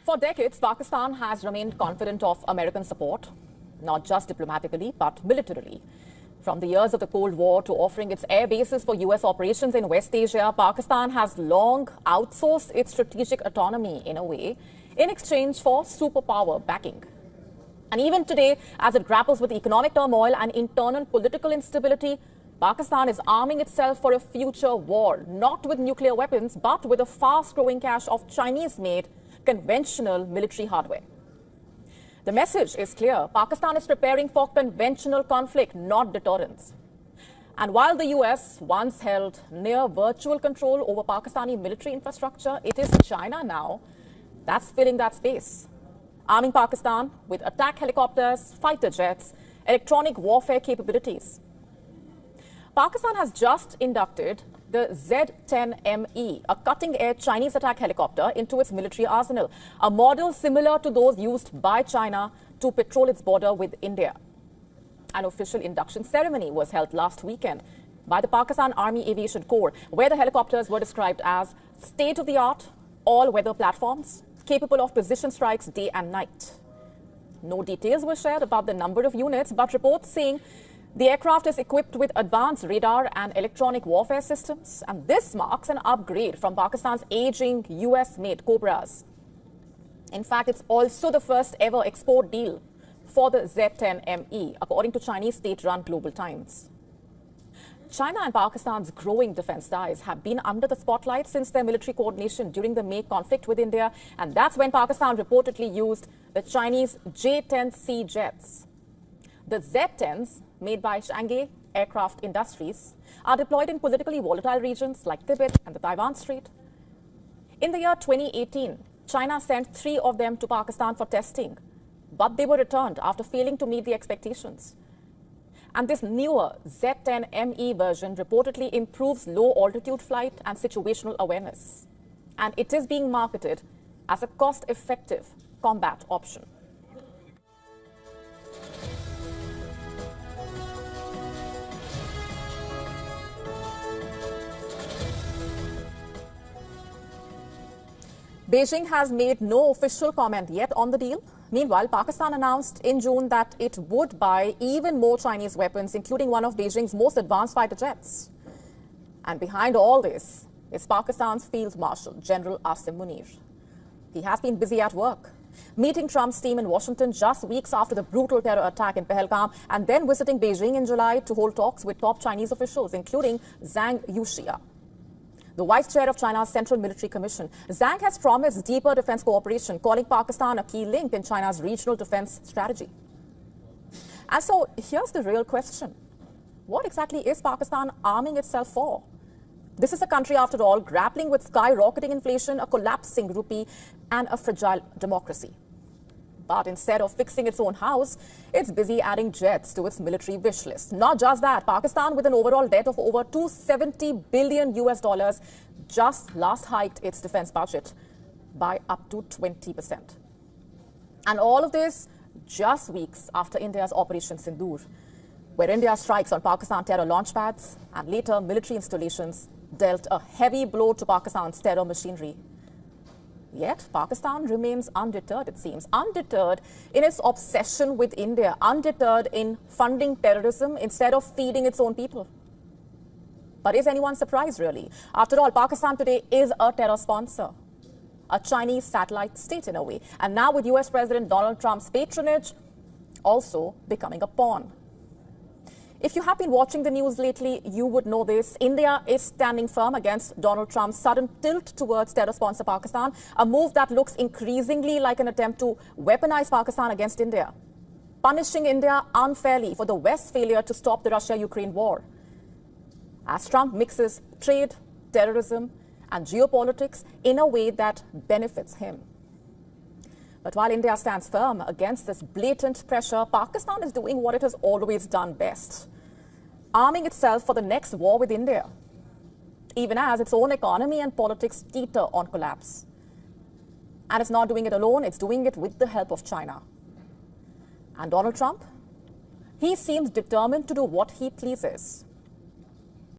For decades, Pakistan has remained confident of American support, not just diplomatically, but militarily. From the years of the Cold War to offering its air bases for U.S. operations in West Asia, Pakistan has long outsourced its strategic autonomy in a way in exchange for superpower backing. And even today, as it grapples with economic turmoil and internal political instability, Pakistan is arming itself for a future war, not with nuclear weapons, but with a fast-growing cache of Chinese-made conventional military hardware. The message is clear. Pakistan is preparing for conventional conflict, not deterrence. And while the US once held near virtual control over Pakistani military infrastructure, it is China now that's filling that space, arming Pakistan with attack helicopters, fighter jets, electronic warfare capabilities. Pakistan has just inducted the Z-10ME, a cutting-edge Chinese attack helicopter, into its military arsenal, a model similar to those used by China to patrol its border with India. An official induction ceremony was held last weekend by the Pakistan Army Aviation Corps, where the helicopters were described as state-of-the-art, all-weather platforms, capable of precision strikes day and night. No details were shared about the number of units, but reports saying the aircraft is equipped with advanced radar and electronic warfare systems, and this marks an upgrade from Pakistan's aging US-made Cobras. In fact, it's also the first ever export deal for the Z-10ME, according to Chinese state-run Global Times. China and Pakistan's growing defense ties have been under the spotlight since their military coordination during the May conflict with India, and that's when Pakistan reportedly used the Chinese J-10C jets. The Z-10s, made by Shanghai Aircraft Industries, are deployed in politically volatile regions like Tibet and the Taiwan Strait. In the year 2018, China sent 3 of them to Pakistan for testing, but they were returned after failing to meet the expectations. And this newer Z-10ME version reportedly improves low-altitude flight and situational awareness. And it is being marketed as a cost-effective combat option. Beijing has made no official comment yet on the deal. Meanwhile, Pakistan announced in June that it would buy even more Chinese weapons, including one of Beijing's most advanced fighter jets. And behind all this is Pakistan's Field Marshal, General Asim Munir. He has been busy at work, meeting Trump's team in Washington just weeks after the brutal terror attack in Pahalgam, and then visiting Beijing in July to hold talks with top Chinese officials, including Zhang Yuxia, the vice chair of China's Central Military Commission. Zhang has promised deeper defense cooperation, calling Pakistan a key link in China's regional defense strategy. And so here's the real question. What exactly is Pakistan arming itself for? This is a country, after all, grappling with skyrocketing inflation, a collapsing rupee, and a fragile democracy. But instead of fixing its own house, it's busy adding jets to its military wish list. Not just that, Pakistan, with an overall debt of over $270 billion US, just last hiked its defense budget by up to 20%. And all of this just weeks after India's Operation Sindoor, where India strikes on Pakistan terror launch pads and later military installations dealt a heavy blow to Pakistan's terror machinery. Yet, Pakistan remains undeterred, it seems. Undeterred in its obsession with India. Undeterred in funding terrorism instead of feeding its own people. But is anyone surprised, really? After all, Pakistan today is a terror sponsor, a Chinese satellite state in a way. And now with US President Donald Trump's patronage, also becoming a pawn. If you have been watching the news lately, you would know this. India is standing firm against Donald Trump's sudden tilt towards terror sponsor Pakistan, a move that looks increasingly like an attempt to weaponize Pakistan against India, punishing India unfairly for the West's failure to stop the Russia-Ukraine war. As Trump mixes trade, terrorism, and geopolitics in a way that benefits him. But while India stands firm against this blatant pressure, Pakistan is doing what it has always done best, arming itself for the next war with India, even as its own economy and politics teeter on collapse. And it's not doing it alone, it's doing it with the help of China. And Donald Trump? He seems determined to do what he pleases.